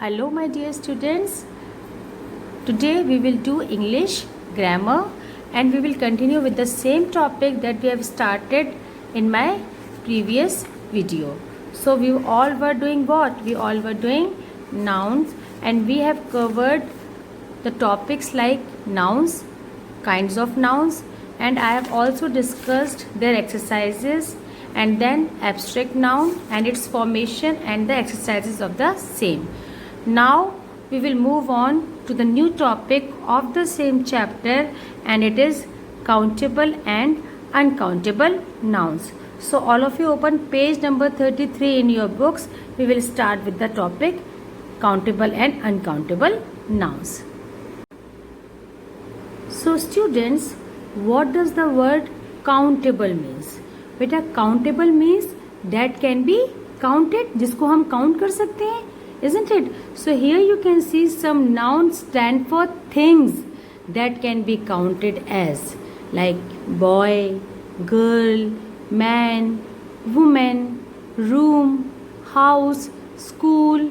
Hello my dear students. Today we will do English grammar and we will continue with the same topic that we have started in my previous video. So we all were doing what? We all were doing nouns and we have covered the topics like nouns, kinds of nouns, and I have also discussed their exercises and then abstract noun and its formation and the exercises of the same. Now we will move on to the new topic of the same chapter, and it is countable and uncountable nouns. So all of you open page number 33 in your books. We will start with the topic countable and uncountable nouns. So students, what does the word countable means? बेटा countable means that can be counted, जिसको हम count कर सकते हैं, isn't it? So here you can see some nouns stand for things that can be counted as, like boy, girl, man, woman, room, house, school,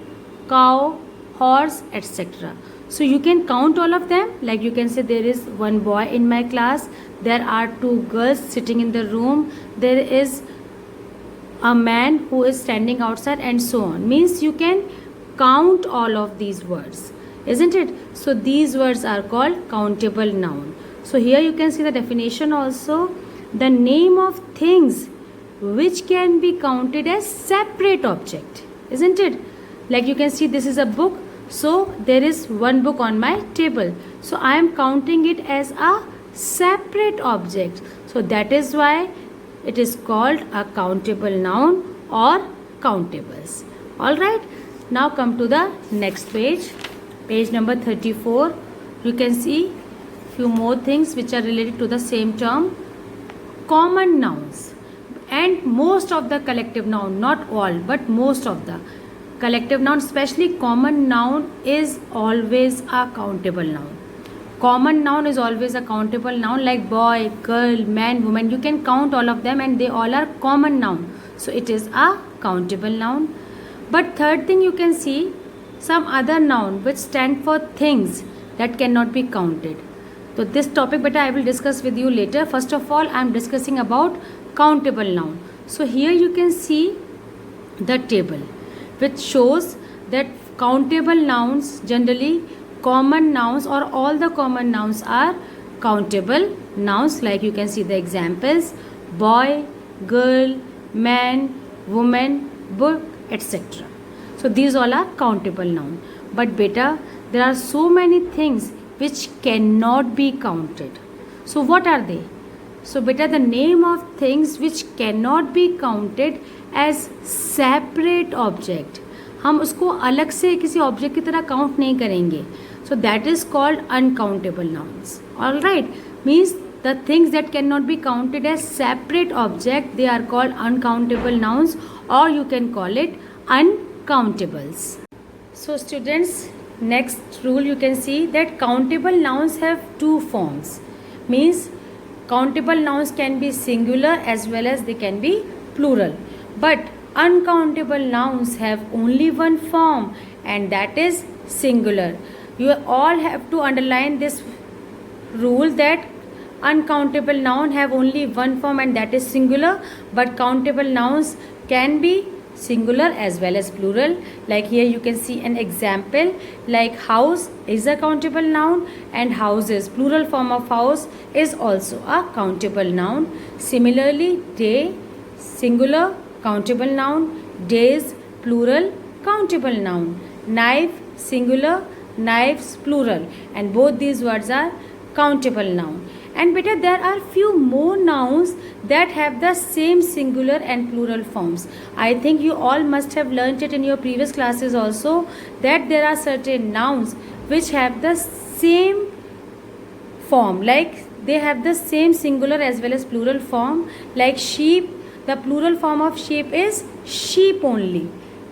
cow, horse, etc. So you can count all of them. Like you can say there is one boy in my class, there are two girls sitting in the room, there is a man who is standing outside, and so on. Means you can count all of these words, isn't it? So these words are called countable noun. So here you can see the definition also. The name of things which can be counted as separate object, isn't it? Like you can see this is a book. So there is one book on my table. So I am counting it as a separate object. So that is why it is called a countable noun or countables. Alright. Now come to the next page. Page number 34. You can see few more things which are related to the same term. Common nouns and most of the collective noun, not all but most of the collective noun, especially common noun, is always a countable noun. Common noun is always a countable noun, like boy, girl, man, woman. You can count all of them and they all are common noun. So it is a countable noun. But third thing, you can see some other noun which stand for things that cannot be counted. So this topic beta I will discuss with you later. First of all, I am discussing about countable noun. So here you can see the table which shows that countable nouns, generally common nouns or all the common nouns are countable nouns. Like you can see the examples: boy, girl, man, woman, book, etc. So these all are countable nouns. But beta, there are so many things which cannot be counted. So what are they? So beta, the name of things which cannot be counted as separate object, हम उसको अलग से किसी object की तरह count नहीं करेंगे. So that is called uncountable nouns. Alright, means the things that cannot be counted as separate object, they are called uncountable nouns, or you can call it uncountables. So students, next rule you can see that countable nouns have two forms. Means countable nouns can be singular as well as they can be plural. But uncountable nouns have only one form, and that is singular. You all have to underline this rule that uncountable noun have only one form, and that is singular, but countable nouns can be singular as well as plural. Like here you can see an example, like house is a countable noun and houses, plural form of house, is also a countable noun. Similarly, day, singular, countable noun, days, plural, countable noun. Knife, singular, knives, plural, and both these words are countable noun. And beta, there are few more nouns that have the same singular and plural forms. I think you all must have learnt it in your previous classes also, that there are certain nouns which have the same form, like they have the same singular as well as plural form. Like sheep, the plural form of sheep is sheep only.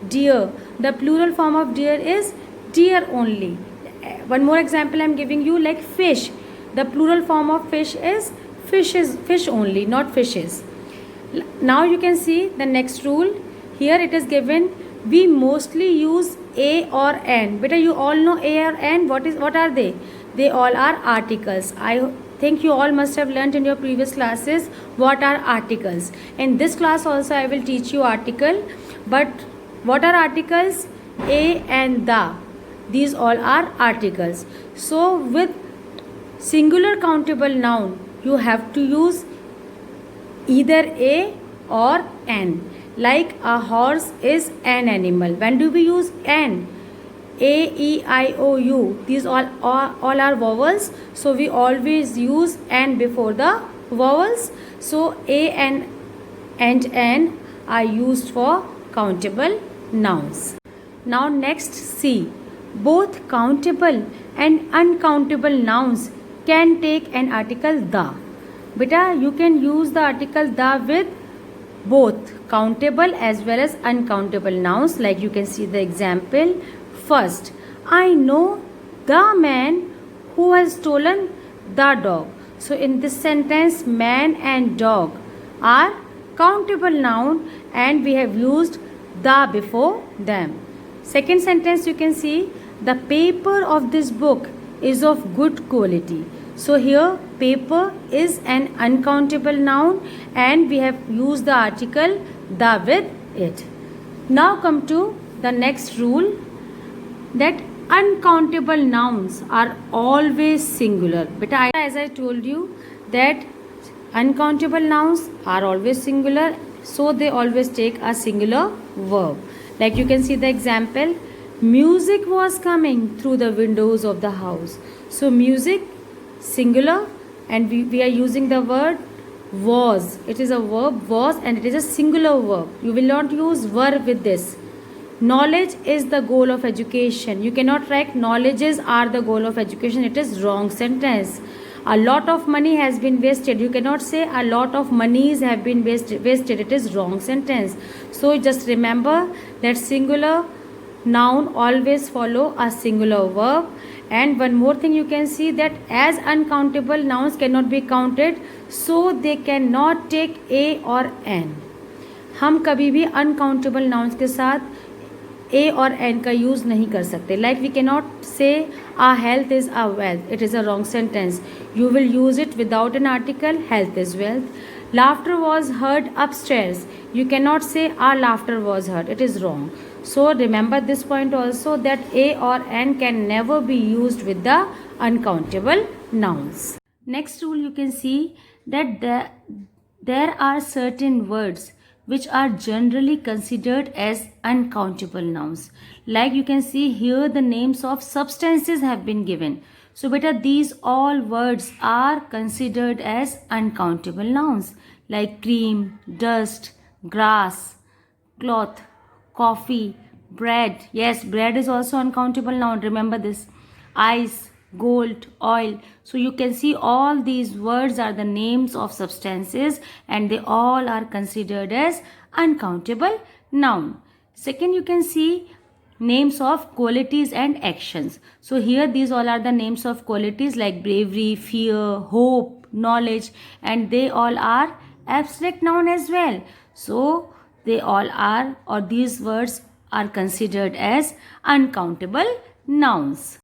Deer, the plural form of deer is deer only. One more example I am giving you, like fish, the plural form of fish is fish only, not fishes. Now you can see the next rule. Here it is given, we mostly use A or N. Beta, you all know A or N. What are they? They all are articles. I think you all must have learnt in your previous classes what are articles. In this class also I will teach you article. But what are articles? A and the. These all are articles. So with singular countable noun, you have to use either A or N. Like a horse is an animal. When do we use N? A, E, I, O, U. These all are vowels. So we always use N before the vowels. So A and N are used for countable nouns. Now next C. Both countable and uncountable nouns can take an article the. Beta, you can use the article the with both countable as well as uncountable nouns. Like you can see the example. First, I know the man who has stolen the dog. So in this sentence, man and dog are countable noun and we have used the before them. Second sentence, you can see the paper of this book is of good quality. So here paper is an uncountable noun and we have used the article the with it. Now come to the next rule, that uncountable nouns are always singular. But as I told you that uncountable nouns are always singular, so they always take a singular verb. Like you can see the example, music was coming through the windows of the house. So music singular and we are using the word was. It is a verb was and it is a singular verb. You will not use were with this. Knowledge is the goal of education. You cannot write knowledges are the goal of education. It is wrong sentence. A lot of money has been wasted. You cannot say a lot of monies have been wasted. It is wrong sentence. So just remember that singular noun always follow a singular verb. And one more thing you can see that as uncountable nouns cannot be counted, so they cannot take A or N. हम कभी भी uncountable nouns के साथ A और N का use नहीं कर सकते. Like we cannot say our health is our wealth. It is a wrong sentence. You will use it without an article. Health is wealth. Laughter was heard upstairs. You cannot say our laughter was heard. It is wrong. So remember this point also, that A or N can never be used with the uncountable nouns. Next rule, you can see that there are certain words which are generally considered as uncountable nouns. Like you can see here, the names of substances have been given. So beta, these all words are considered as uncountable nouns, like cream, dust, grass, cloth, coffee, bread. Yes, bread is also uncountable noun. Remember this. Ice, gold, oil. So you can see all these words are the names of substances and they all are considered as uncountable noun. Second, you can see names of qualities and actions. So here these all are the names of qualities like bravery, fear, hope, knowledge, and they all are abstract noun as well. So they all are, or these words are considered as uncountable nouns.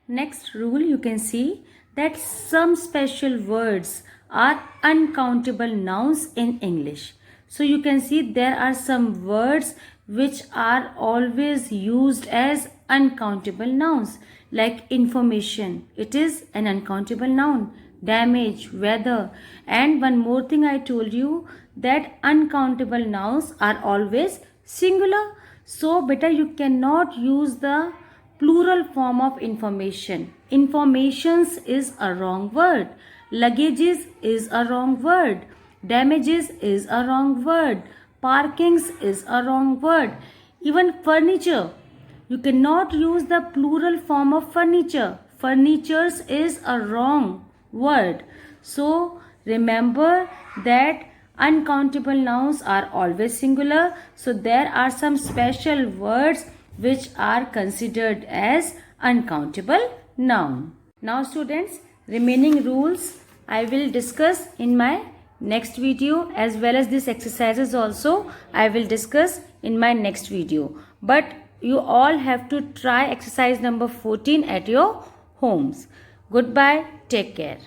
Next rule, you can see that some special words are uncountable nouns in English. So you can see there are some words which are always used as uncountable nouns, like information. It is an uncountable noun. Damage, weather, and one more thing I told you, that uncountable nouns are always singular. So beta, you cannot use the plural form of information. Informations is a wrong word. Luggages is a wrong word. Damages is a wrong word. Parkings is a wrong word. Even furniture, you cannot use the plural form of furniture. Furnitures is a wrong word. So remember that uncountable nouns are always singular. So there are some special words which are considered as uncountable noun. Now students, remaining rules I will discuss in my next video, as well as these exercises also I will discuss in my next video. But you all have to try exercise number 14 at your homes. Goodbye. Take care.